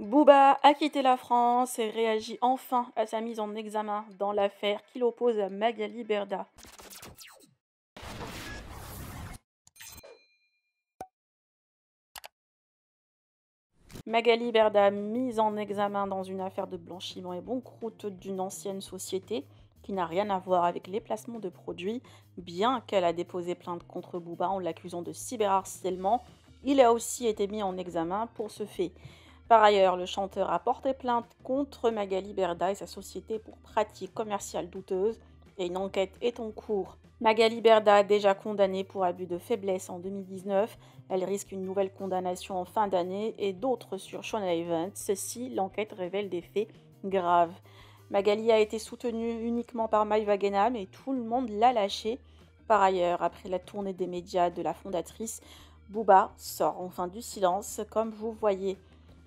Booba a quitté la France et réagit enfin à sa mise en examen dans l'affaire qui l'oppose à Magali Berda. Magali Berda, mise en examen dans une affaire de blanchiment et banqueroute d'une ancienne société qui n'a rien à voir avec les placements de produits, bien qu'elle a déposé plainte contre Booba en l'accusant de cyberharcèlement, il a aussi été mis en examen pour ce fait. Par ailleurs, le chanteur a porté plainte contre Magali Berda et sa société pour pratiques commerciales douteuses et une enquête est en cours. Magali Berda, déjà condamnée pour abus de faiblesse en 2019, elle risque une nouvelle condamnation en fin d'année et d'autres sur Sean Evans si l'enquête révèle des faits graves. Magali a été soutenue uniquement par Maïva Genam et tout le monde l'a lâchée. Par ailleurs, après la tournée des médias de la fondatrice, Booba sort enfin du silence, comme vous voyez.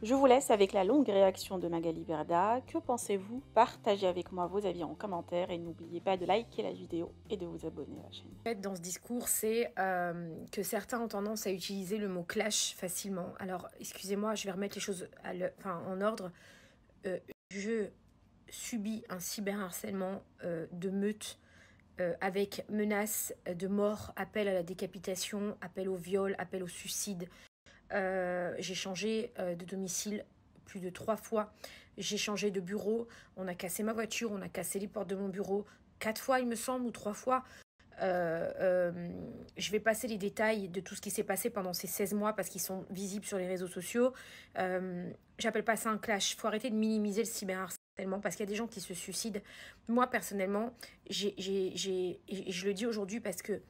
Je vous laisse avec la longue réaction de Magali Berda. Que pensez-vous? Partagez avec moi vos avis en commentaire et n'oubliez pas de liker la vidéo et de vous abonner à la chaîne. En fait, dans ce discours, c'est que certains ont tendance à utiliser le mot clash facilement. Alors, excusez-moi, je vais remettre les choses en ordre. Je subis un cyberharcèlement de meute avec menaces de mort, appel à la décapitation, appel au viol, appel au suicide. J'ai changé de domicile plus de 3 fois. J'ai changé de bureau. On a cassé ma voiture, on a cassé les portes de mon bureau 4 fois, il me semble, ou 3 fois. Je vais passer les détails de tout ce qui s'est passé pendant ces 16 mois parce qu'ils sont visibles sur les réseaux sociaux. J'appelle pas ça un clash. Il faut arrêter de minimiser le cyberharcèlement parce qu'il y a des gens qui se suicident. Moi, personnellement, et je le dis aujourd'hui parce que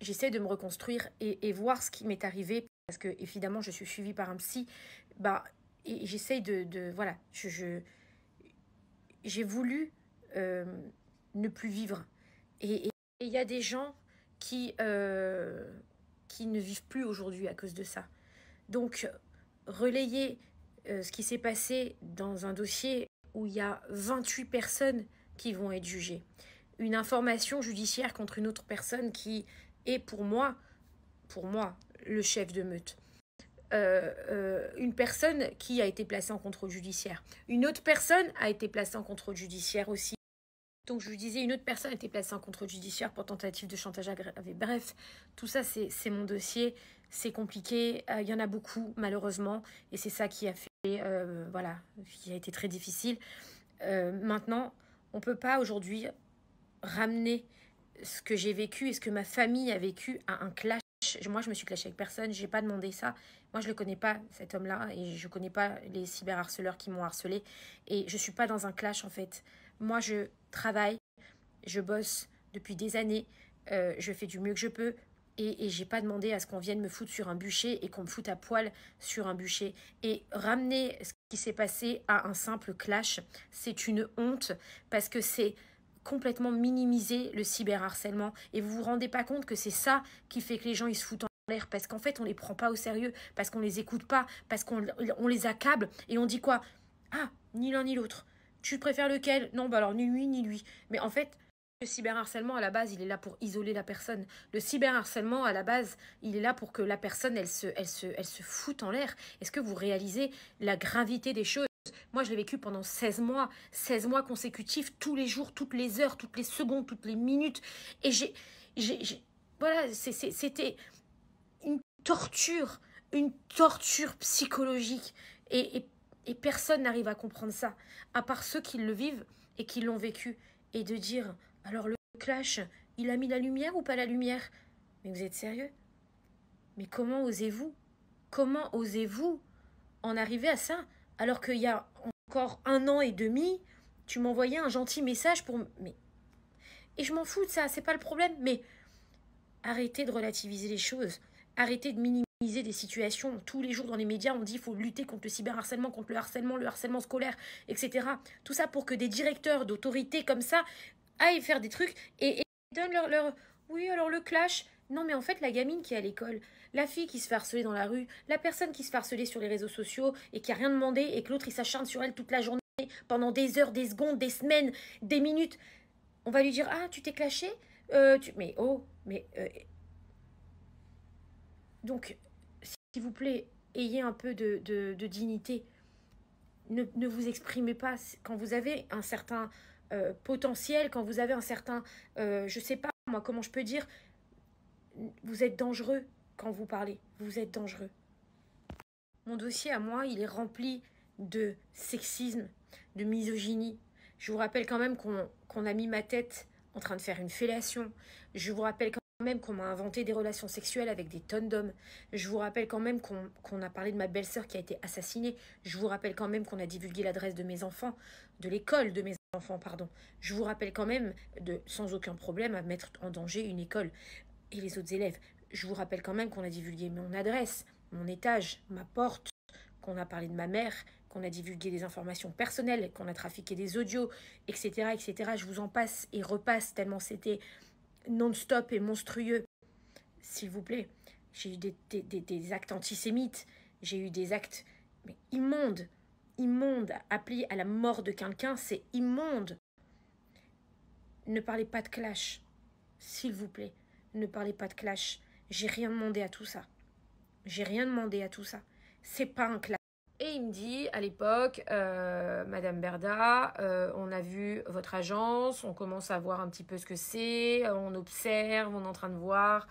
j'essaie de me reconstruire et voir ce qui m'est arrivé parce que, évidemment, je suis suivie par un psy. Et j'essaie voilà, j'ai voulu ne plus vivre. Et il y a des gens qui ne vivent plus aujourd'hui à cause de ça. Donc, relayer ce qui s'est passé dans un dossier où il y a 28 personnes qui vont être jugées. Une information judiciaire contre une autre personne qui est pour moi, le chef de meute. Une personne qui a été placée en contrôle judiciaire. Une autre personne a été placée en contrôle judiciaire aussi. Donc, je vous disais, une autre personne a été placée en contrôle judiciaire pour tentative de chantage aggravé. Bref, tout ça, c'est mon dossier. C'est compliqué. Il y en a beaucoup, malheureusement. Et c'est ça qui a fait, voilà, qui a été très difficile. Maintenant, on ne peut pas aujourd'hui ramener ce que j'ai vécu et ce que ma famille a vécu à un clash. Moi, je me suis clashée avec personne. Je n'ai pas demandé ça. Moi, je ne le connais pas, cet homme-là. Et je ne connais pas les cyberharceleurs qui m'ont harcelé. Et je ne suis pas dans un clash, en fait. Moi, je travaille, je bosse depuis des années, je fais du mieux que je peux et j'ai pas demandé à ce qu'on vienne me foutre sur un bûcher et qu'on me foute à poil sur un bûcher. Et ramener ce qui s'est passé à un simple clash, c'est une honte parce que c'est complètement minimiser le cyberharcèlement et vous vous rendez pas compte que c'est ça qui fait que les gens ils se foutent en l'air parce qu'en fait on les prend pas au sérieux, parce qu'on les écoute pas, parce qu'on les accable et on dit quoi? Ah, ni l'un ni l'autre. Tu préfères lequel? Non, bah alors ni lui ni lui. Mais en fait, le cyberharcèlement à la base, il est là pour isoler la personne. Le cyberharcèlement à la base, il est là pour que la personne, elle se foute en l'air. Est-ce que vous réalisez la gravité des choses? Moi, je l'ai vécu pendant 16 mois. 16 mois consécutifs, tous les jours, toutes les heures, toutes les secondes, toutes les minutes. Et voilà, c'était une torture psychologique. Et personne n'arrive à comprendre ça, à part ceux qui le vivent et qui l'ont vécu. Et de dire, alors le clash, il a mis la lumière ou pas la lumière? Mais vous êtes sérieux? Mais comment osez-vous? Comment osez-vous en arriver à ça? Alors qu'il y a encore 1 an et demi, tu m'envoyais un gentil message pour... Mais... Et je m'en fous de ça, c'est pas le problème. Mais arrêtez de relativiser les choses. Arrêtez de minimiser des situations. Tous les jours dans les médias, on dit qu'il faut lutter contre le cyberharcèlement, contre le harcèlement scolaire, etc. Tout ça pour que des directeurs d'autorité comme ça aillent faire des trucs et donnent leur... Oui, alors le clash... Non, mais en fait, la gamine qui est à l'école, la fille qui se fait harceler dans la rue, la personne qui se fait harceler sur les réseaux sociaux et qui a rien demandé et que l'autre, il s'acharne sur elle toute la journée, pendant des heures, des secondes, des semaines, des minutes. On va lui dire, ah, tu t'es clashé Mais, oh, mais... Donc, s'il vous plaît, ayez un peu de dignité. Ne vous exprimez pas quand vous avez un certain potentiel, quand vous avez un certain, je sais pas moi, comment je peux dire, vous êtes dangereux quand vous parlez, vous êtes dangereux. Mon dossier à moi, il est rempli de sexisme, de misogynie. Je vous rappelle quand même qu'on a mis ma tête en train de faire une fellation. Je vous rappelle quand même qu'on m'a inventé des relations sexuelles avec des tonnes d'hommes. Je vous rappelle quand même qu'on a parlé de ma belle-sœur qui a été assassinée. Je vous rappelle quand même qu'on a divulgué l'adresse de mes enfants, de l'école de mes enfants, pardon. Je vous rappelle quand même, sans aucun problème, à mettre en danger une école et les autres élèves. Je vous rappelle quand même qu'on a divulgué mon adresse, mon étage, ma porte, qu'on a parlé de ma mère, qu'on a divulgué des informations personnelles, qu'on a trafiqué des audios, etc., etc. Je vous en passe et repasse tellement c'était non-stop et monstrueux. S'il vous plaît, j'ai eu des actes antisémites, j'ai eu des actes mais immondes, appelés à la mort de quelqu'un, c'est immonde. Ne parlez pas de clash, s'il vous plaît, ne parlez pas de clash. J'ai rien demandé à tout ça. J'ai rien demandé à tout ça. C'est pas un clash. Et il me dit à l'époque, Madame Berda, on a vu votre agence, on commence à voir un petit peu ce que c'est, on observe, on est en train de voir,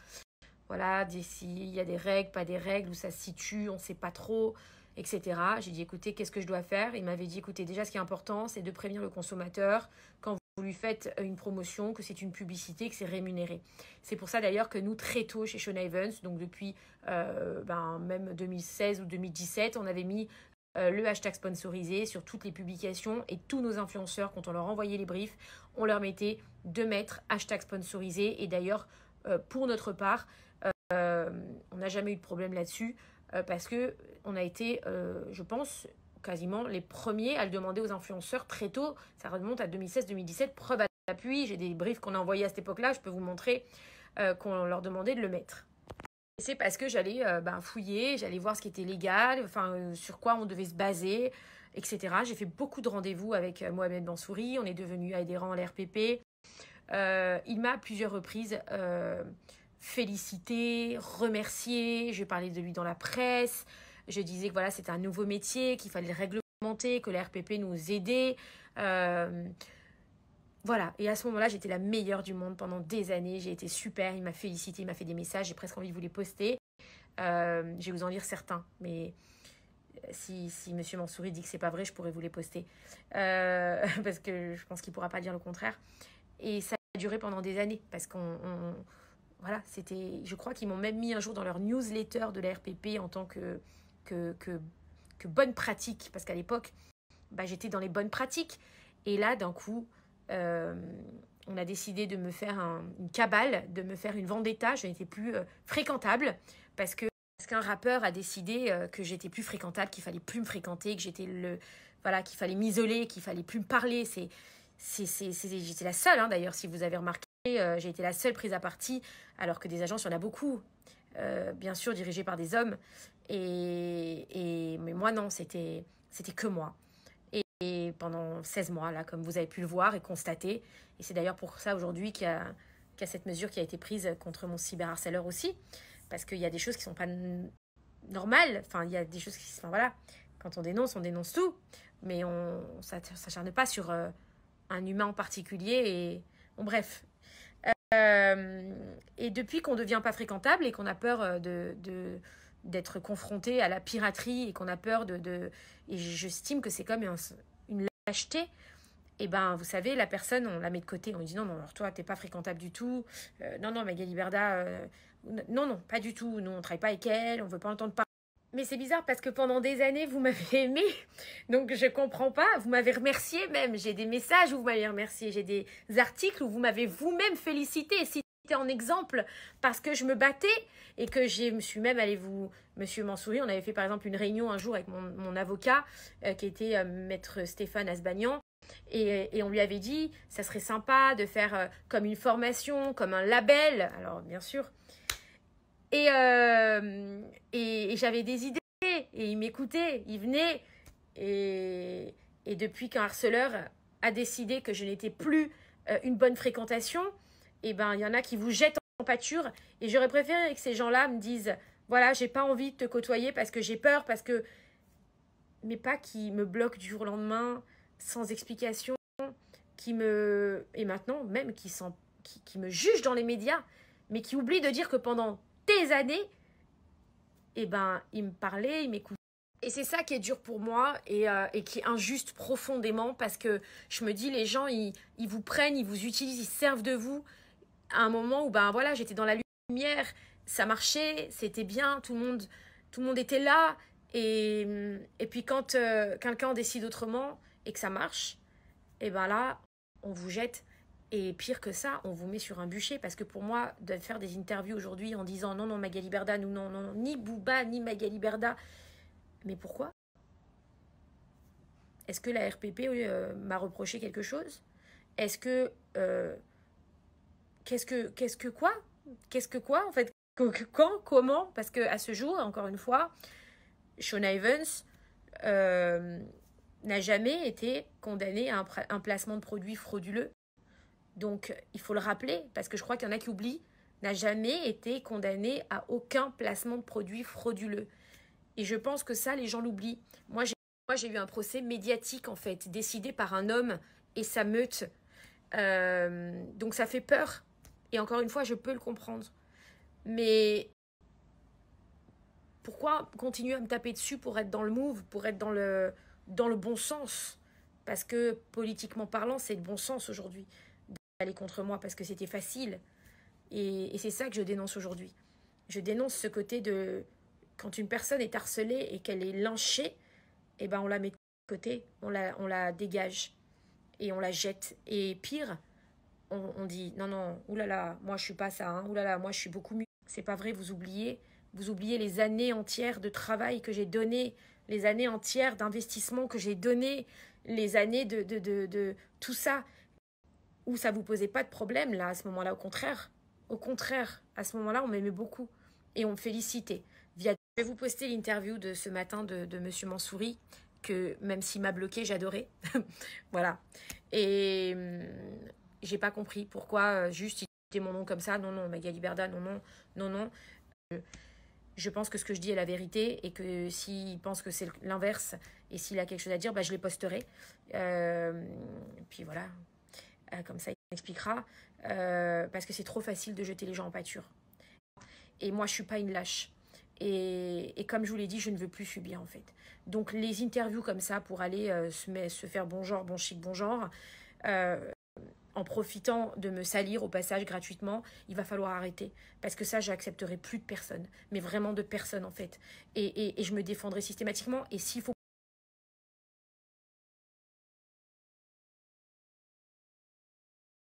voilà, d'ici il y a des règles, pas des règles, où ça se situe, on ne sait pas trop, etc. J'ai dit, écoutez, qu'est-ce que je dois faire? Il m'avait dit, écoutez, déjà ce qui est important, c'est de prévenir le consommateur quand vous lui faites une promotion, que c'est une publicité, que c'est rémunéré. C'est pour ça d'ailleurs que nous, très tôt chez Sean Evans, donc depuis même 2016 ou 2017, on avait mis le hashtag sponsorisé sur toutes les publications et tous nos influenceurs, quand on leur envoyait les briefs, on leur mettait de mettre hashtag sponsorisé. Et d'ailleurs, pour notre part, on n'a jamais eu de problème là-dessus parce que on a été, je pense, quasiment les premiers à le demander aux influenceurs très tôt. Ça remonte à 2016-2017, preuve à l'appui. J'ai des briefs qu'on a envoyés à cette époque-là, je peux vous montrer qu'on leur demandait de le mettre. Et c'est parce que j'allais fouiller, j'allais voir ce qui était légal, sur quoi on devait se baser, etc. J'ai fait beaucoup de rendez-vous avec Mohamed Mansouri, on est devenu adhérent à l'RPP. Il m'a à plusieurs reprises félicité, remercié, je parlais de lui dans la presse, je disais que voilà, c'était un nouveau métier, qu'il fallait le réglementer, que la RPP nous aidait. Voilà, et à ce moment-là, j'étais la meilleure du monde pendant des années, j'ai été super, il m'a félicité, il m'a fait des messages, j'ai presque envie de vous les poster. Je vais vous en lire certains, mais si Monsieur Mansouri dit que c'est pas vrai, je pourrais vous les poster. Parce que je pense qu'il pourra pas dire le contraire. Et ça a duré pendant des années, parce voilà, c'était, je crois qu'ils m'ont même mis un jour dans leur newsletter de la RPP en tant que bonne pratique, parce qu'à l'époque, j'étais dans les bonnes pratiques. Et là, d'un coup, on a décidé de me faire une cabale, de me faire une vendetta. Je n'étais plus fréquentable parce qu'un rappeur a décidé que j'étais plus fréquentable, qu'il fallait plus me fréquenter, que j'étais qu'il fallait m'isoler, qu'il fallait plus me parler. J'étais la seule, d'ailleurs, si vous avez remarqué, j'ai été la seule prise à partie, alors que des agences, il y en a beaucoup, bien sûr dirigées par des hommes. Mais moi, non, c'était que moi. Et pendant 16 mois, là, comme vous avez pu le voir et constater, et c'est d'ailleurs pour ça aujourd'hui qu'il y a cette mesure qui a été prise contre mon cyberharceleur aussi, parce qu'il y a des choses qui sont pas normales, il y a des choses qui... voilà, quand on dénonce tout, mais on s'acharne pas sur un humain en particulier, et bon, bref. Et depuis qu'on ne devient pas fréquentable et qu'on a peur d'être confronté à la piraterie et qu'on a peur et j'estime que c'est comme une lâcheté, et vous savez, la personne, on la met de côté, on lui dit non, alors toi, t'es pas fréquentable du tout, non, Magali Berda, non, pas du tout, nous, on travaille pas avec elle, on veut pas entendre parler. Mais c'est bizarre parce que pendant des années, vous m'avez aimé, donc je comprends pas, vous m'avez remercié même, j'ai des messages où vous m'avez remercié, j'ai des articles où vous m'avez vous-même félicité, cité en exemple, parce que je me battais et que je me suis même allée Monsieur Mansouri, on avait fait par exemple une réunion un jour avec mon avocat qui était maître Stéphane Asbagnan, et on lui avait dit, ça serait sympa de faire comme une formation, comme un label, alors bien sûr, et j'avais des idées, et il m'écoutait, il venait, et depuis qu'un harceleur a décidé que je n'étais plus une bonne fréquentation, il y en a qui vous jettent en pâture, et j'aurais préféré que ces gens-là me disent voilà, j'ai pas envie de te côtoyer parce que j'ai peur, parce que... Mais pas qui me bloque du jour au lendemain, sans explication, qui me... Et maintenant, même qui me juge dans les médias, mais qui oublie de dire que pendant des années, eh ben, il me parlait, il m'écoutait. Et c'est ça qui est dur pour moi et qui est injuste profondément parce que je me dis, les gens, ils vous prennent, ils vous utilisent, ils servent de vous à un moment où, ben voilà, j'étais dans la lumière, ça marchait, c'était bien, tout le monde était là. Et puis quand quelqu'un décide autrement et que ça marche, et ben là, on vous jette. Et pire que ça, on vous met sur un bûcher. Parce que pour moi, de faire des interviews aujourd'hui en disant non, non, Magali Berda, ou non, non, non, ni Booba, ni Magali Berda. Mais pourquoi? Est-ce que la RPP m'a reproché quelque chose? Est-ce que... qu'est-ce que quoi? Qu'est-ce que quoi en fait? Quand? Comment? Parce que à ce jour, encore une fois, Sean Evans n'a jamais été condamné à un placement de produit frauduleux. Donc, il faut le rappeler, parce que je crois qu'il y en a qui oublient, n'a jamais été condamné à aucun placement de produit frauduleux. Et je pense que ça, les gens l'oublient. Moi, j'ai eu un procès médiatique, en fait, décidé par un homme et sa meute. Donc, ça fait peur. Et encore une fois, je peux le comprendre. Mais pourquoi continuer à me taper dessus pour être dans le move, pour être dans le bon sens? Parce que, politiquement parlant, c'est le bon sens aujourd'hui d'aller contre moi, parce que c'était facile. Et c'est ça que je dénonce aujourd'hui. Je dénonce ce côté de... Quand une personne est harcelée et qu'elle est lynchée, eh ben on la met de côté, on la dégage et on la jette. Et pire, on dit non, non, oulala, moi je suis pas ça, hein, oulala, moi je suis beaucoup mieux. C'est pas vrai, vous oubliez les années entières de travail que j'ai donné, les années entières d'investissement que j'ai donné, les années de tout ça, où ça vous posait pas de problème là, à ce moment-là, au contraire, à ce moment-là, on m'aimait beaucoup et on me félicitait. Je vais vous poster l'interview de ce matin de Monsieur Mansouri, que même s'il m'a bloqué, j'adorais. Voilà. Et j'ai pas compris pourquoi juste il était mon nom comme ça. Non, non, Magali Berda, non, non, non, non. Je pense que ce que je dis est la vérité et que s'il pense que c'est l'inverse et s'il a quelque chose à dire, bah, je les posterai. Puis voilà, comme ça il m'expliquera. Parce que c'est trop facile de jeter les gens en pâture. Et moi, je suis pas une lâche. Et comme je vous l'ai dit, je ne veux plus subir en fait. Donc les interviews comme ça pour aller se faire bon genre, bon chic, bon genre, en profitant de me salir au passage gratuitement, il va falloir arrêter. Parce que ça, j'accepterai plus de personne. Mais vraiment de personne en fait. Et je me défendrai systématiquement. Et s'il faut